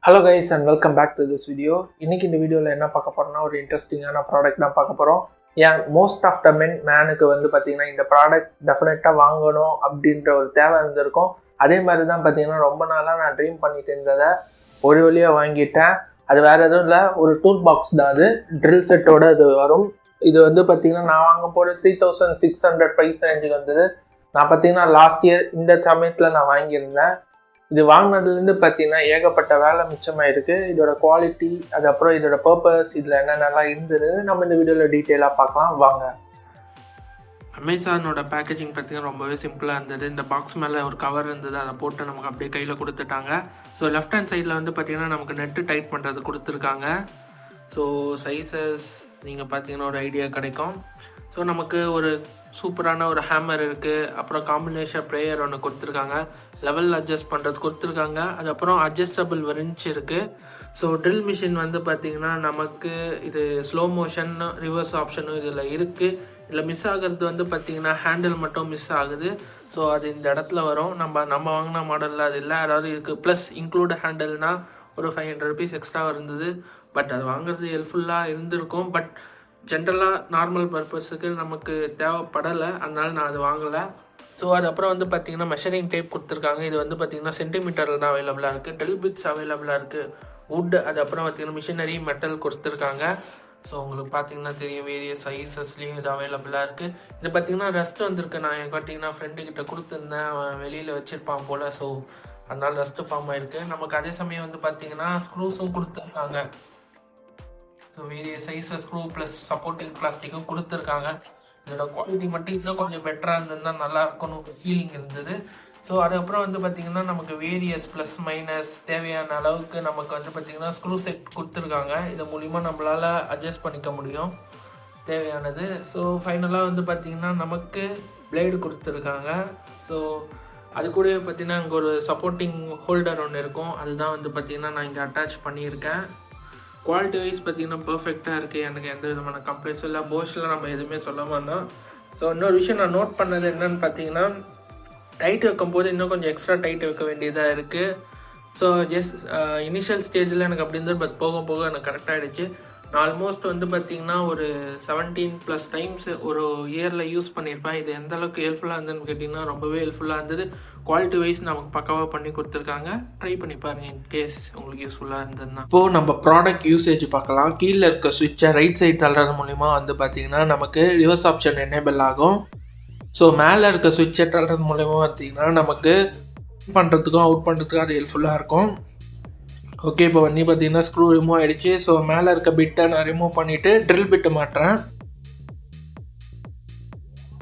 Hello guys and welcome back to this video. இன்னைக்கு இந்த வீடியோல என்ன பார்க்க போறோம்னா ஒரு இன்ட்ரஸ்டிங்கான ப்ராடக்ட் தான் பார்க்க போறோம். மோஸ்ட் ஆஃப் த மேனுக்கு வந்து பாத்தீங்கன்னா இந்த ப்ராடக்ட் டெஃபினட்டா வாங்கணும் அப்படின்ற ஒரு தேவை இருந்திருக்கும். அதே மாதிரி தான் பாத்தீங்கன்னா ரொம்ப நாளா நான் ட்ரீம் பண்ணிட்டு இருந்ததை ஒரு வழியா வாங்கிட்டேன். அது வேற எதுவும் இல்லை, ஒரு டூல் பாக்ஸ் தான். அது ட்ரில் செட்டோட இது வரும். இது வந்து பாத்தீங்கன்னா நான் வாங்க போற 3600 ப்ரைஸ் ரேஞ்சுக்கு வந்தது. நான் பாத்தீங்கன்னா லாஸ்ட் இயர் இந்த சமயத்துல நான் வாங்கியிருந்தேன். இது வாங்கினதுலேருந்து பார்த்தீங்கன்னா ஏகப்பட்ட வேலை மிச்சமாயிருக்கு. இதோட குவாலிட்டி, அதுக்கப்புறம் இதோட பர்பஸ், இதில் என்னென்னலாம் இருந்தது நம்ம இந்த வீடியோவில் டீட்டெயிலாக பார்க்கலாம் வாங்க. அமேசானோட பேக்கேஜிங் பார்த்தீங்கன்னா ரொம்பவே சிம்பிளாக இருந்தது. இந்த பாக்ஸ் மேலே ஒரு கவர் இருந்தது, அதை போட்டு நமக்கு அப்படியே கையில் கொடுத்துட்டாங்க. ஸோ லெஃப்ட் ஹேண்ட் சைடில் வந்து பார்த்தீங்கன்னா நமக்கு நெட்டு டைட் பண்ணுறது கொடுத்துருக்காங்க. ஸோ சைஸஸ் நீங்கள் பார்த்தீங்கன்னா ஒரு ஐடியா கிடைக்கும். ஸோ நமக்கு ஒரு சூப்பரான ஒரு ஹேமர் இருக்குது, அப்புறம் காம்பினேஷன் ப்ளேயர் ஒன்று கொடுத்துருக்காங்க, லெவல் அட்ஜஸ்ட் பண்ணுறது கொடுத்துருக்காங்க, அதுக்கப்புறம் அட்ஜஸ்டபிள் ரெஞ்ச் இருக்குது. ஸோ ட்ரில் மிஷின் வந்து பார்த்திங்கன்னா நமக்கு இது ஸ்லோ மோஷன் ரிவர்ஸ் ஆப்ஷனும் இதில் இருக்குது. இதில் மிஸ் ஆகிறது வந்து பார்த்திங்கன்னா ஹேண்டில் மட்டும் மிஸ் ஆகுது. ஸோ அது இந்த இடத்துல வரும். நம்ம வாங்கின மாடலில் அது இல்லை. அதாவது இதுக்கு ப்ளஸ் இன்க்ளூட் ஹேண்டில்னால் ஒரு 500 rupees எக்ஸ்ட்ரா இருந்தது. பட் அது வாங்குறது ஹெல்ப்ஃபுல்லாக இருந்திருக்கும். பட் ஜென்ரலாக நார்மல் பர்பஸுக்கு நமக்கு தேவைப்படலை, அதனால நான் அது வாங்கலை. ஸோ அதுக்கப்புறம் வந்து பார்த்திங்கன்னா மெஷரிங் டேப் கொடுத்துருக்காங்க. இது வந்து பார்த்திங்கன்னா சென்டிமீட்டரில் தான் அவைலபிளாக இருக்குது. ட்ரில் பிட்ஸ் அவைலபிளாக இருக்குது, வுட், அதுக்கப்புறம் பார்த்திங்கன்னா மிஷினரி மெட்டல் கொடுத்துருக்காங்க. ஸோ உங்களுக்கு பார்த்திங்கன்னா தெரியும், வேரியஸ் சைஸஸ்லேயும் இது அவைலபிளாக இருக்குது. இது பார்த்திங்கன்னா ரஸ்ட் வந்திருக்கு. நான் பார்த்திங்கன்னா ஃப்ரெண்டுக்கிட்ட கொடுத்துருந்தேன், அவன் வெளியில் வச்சுருப்பான் போல். ஸோ அதனால் ரஸ்ட்டு ஃபார்ம் ஆகிருக்கு. நமக்கு அதே சமயம் வந்து பார்த்திங்கன்னா ஸ்க்ரூஸும் கொடுத்துருக்காங்க. So various sizes screw plus supporting பிளாஸ்டிக்கும் கொடுத்துருக்காங்க. இதோட குவாலிட்டி மட்டும் இன்னும் கொஞ்சம் பெட்டராக இருந்ததுன்னா நல்லா இருக்கும்னு ஒரு ஃபீலிங் இருந்தது. ஸோ அதுக்கப்புறம் வந்து பார்த்திங்கன்னா நமக்கு வேரியஸ் ப்ளஸ் மைனஸ் தேவையான அளவுக்கு நமக்கு வந்து பார்த்திங்கன்னா ஸ்க்ரூ செட் கொடுத்துருக்காங்க. இது மூலிமா நம்மளால் அட்ஜஸ்ட் பண்ணிக்க முடியும் தேவையானது. ஸோ ஃபைனலாக வந்து பார்த்திங்கன்னா நமக்கு பிளேடு கொடுத்துருக்காங்க. ஸோ அது கூட பார்த்திங்கன்னா அங்கே ஒரு சப்போர்ட்டிங் ஹோல்டர் ஒன்று இருக்கும். அதுதான் வந்து பார்த்திங்கன்னா நான் இங்கே அட்டாச் பண்ணியிருக்கேன். குவாலிட்டி வைஸ் பார்த்திங்கன்னா பர்ஃபெக்டாக இருக்குது. எனக்கு எந்த விதமான கம்ப்ளைண்ட்ஸும் இல்லை. போஸ்ச்சில் நம்ம எதுவுமே சொல்ல வேண்டாம். ஸோ இன்னொரு விஷயம் நான் நோட் பண்ணது என்னென்னு பார்த்தீங்கன்னா, டைட் வைக்கும்போது இன்னும் கொஞ்சம் எக்ஸ்ட்ரா டைட் வைக்க வேண்டியதாக இருக்குது. ஸோ இனிஷியல் ஸ்டேஜில் எனக்கு அப்படி இருந்தது. பட் போக போக எனக்கு கரெக்டாகிடுச்சு. நான் ஆல்மோஸ்ட் வந்து பார்த்திங்கன்னா ஒரு 17+ டைம்ஸ் ஒரு இயரில் யூஸ் பண்ணியிருப்பேன். இது எந்த அளவுக்கு ஹெல்ப்ஃபுல்லாக இருந்ததுன்னு கேட்டிங்கன்னா ரொம்பவே ஹெல்ப்ஃபுல்லாக இருந்தது. குவாலிட்டி வைஸ் நமக்கு பக்காவாக பண்ணி கொடுத்துருக்காங்க. ட்ரை பண்ணி பாருங்கள் இன்கேஸ் உங்களுக்கு யூஸ்ஃபுல்லாக இருந்ததுன்னா. இப்போது நம்ம ப்ராடக்ட் யூசேஜ் பார்க்கலாம். கீழே இருக்க சுவிட்சை ரைட் சைட் தள்ளுறது மூலிமா வந்து பார்த்திங்கன்னா நமக்கு ரிவர்ஸ் ஆப்ஷன் எனேபிள் ஆகும். ஸோ மேலே இருக்க சுவிட்சை தள்ளுறது மூலிமா பார்த்திங்கன்னா நமக்கு பண்ணுறதுக்கும் அவுட் பண்ணுறதுக்கும் அது ஹெல்ப்ஃபுல்லாக இருக்கும். ஓகே, இப்போ வந்து பார்த்திங்கன்னா ஸ்க்ரூ ரிமூவ் ஆகிடுச்சு. ஸோ மேலே இருக்க பிட்டை நான் ரிமூவ் பண்ணிவிட்டு ட்ரில் பிட்டு மாட்டுறேன்.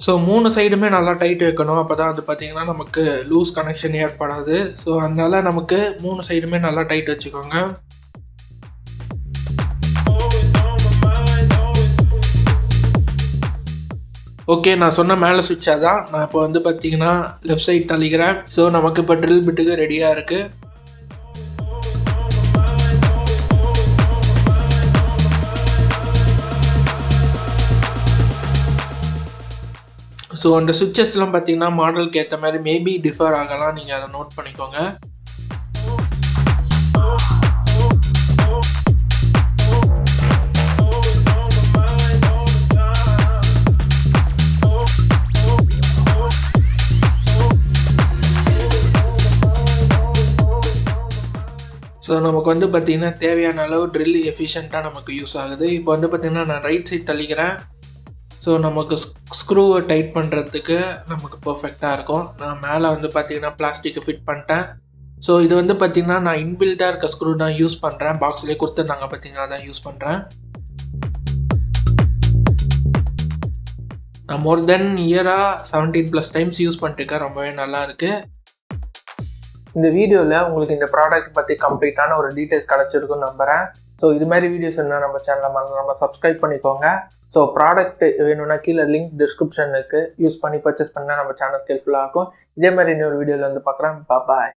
ஸோ 3 சைடுமே நல்லா டைட் வைக்கணும். அப்போ தான் வந்து பார்த்திங்கன்னா நமக்கு லூஸ் கனெக்ஷன் ஏற்படாது. ஸோ அதனால் நமக்கு 3 சைடுமே நல்லா டைட் வச்சுக்கோங்க. ஓகே, நான் சொன்ன மேலே சுவிட்சாக தான் நான் இப்போ வந்து பார்த்திங்கன்னா லெஃப்ட் சைட் தள்ளிக்கிறேன். ஸோ நமக்கு இப்போ ட்ரில் பிட்டுக்கு ரெடியாக இருக்குது. ஸோ அந்த சுவிட்சஸ்லாம் பார்த்திங்கன்னா மாடலுக்கு ஏற்ற மாதிரி மேபி டிஃபர் ஆகலாம். நீங்கள் அதை நோட் பண்ணிக்கோங்க. ஸோ நமக்கு வந்து பார்த்திங்கன்னா தேவையான அளவு ட்ரில் எஃபிஷியண்ட்டாக நமக்கு யூஸ் ஆகுது. இப்போ வந்து பார்த்திங்கன்னா நான் ரைட் சைட் தள்ளிக்கிறேன். ஸோ நமக்கு ஸ்க்ரூவை டைட் பண்ணுறதுக்கு நமக்கு பர்ஃபெக்டாக இருக்கும். நான் மேலே வந்து பார்த்திங்கன்னா பிளாஸ்டிக்கை ஃபிட் பண்ணிட்டேன். ஸோ இது வந்து பார்த்திங்கன்னா நான் இன்பில்டாக இருக்க ஸ்க்ரூ தான் யூஸ் பண்ணுறேன். பாக்ஸ்லேயே கொடுத்துருந்தாங்க பார்த்திங்கன்னா, அதான் யூஸ் பண்ணுறேன். நான் மோர் தென் இயராக 17+ டைம்ஸ் யூஸ் பண்ணிட்டுருக்கேன். ரொம்பவே நல்லா இருக்குது. இந்த வீடியோவில் உங்களுக்கு இந்த ப்ராடக்ட் பற்றி கம்ப்ளீட்டான ஒரு டீட்டெயில்ஸ் கிடச்சிருக்குன்னு நம்புகிறேன். ஸோ இது மாதிரி வீடியோஸ் என்ன நம்ம சேனலில் நம்ம சப்ஸ்கிரைப் பண்ணிக்கோங்க. ஸோ ப்ராடக்ட் வேணும்னா கீழே லிங்க் டிஸ்கிரிப்ஷன் இருக்குது, யூஸ் பண்ணி பர்ச்சேஸ் பண்ணால் நம்ம சேனலுக்கு ஹெல்ப்ஃபுல்லாக இருக்கும். இதே மாதிரி இன்னொரு வீடியோவில் வந்து பார்க்குறேன். பாய்.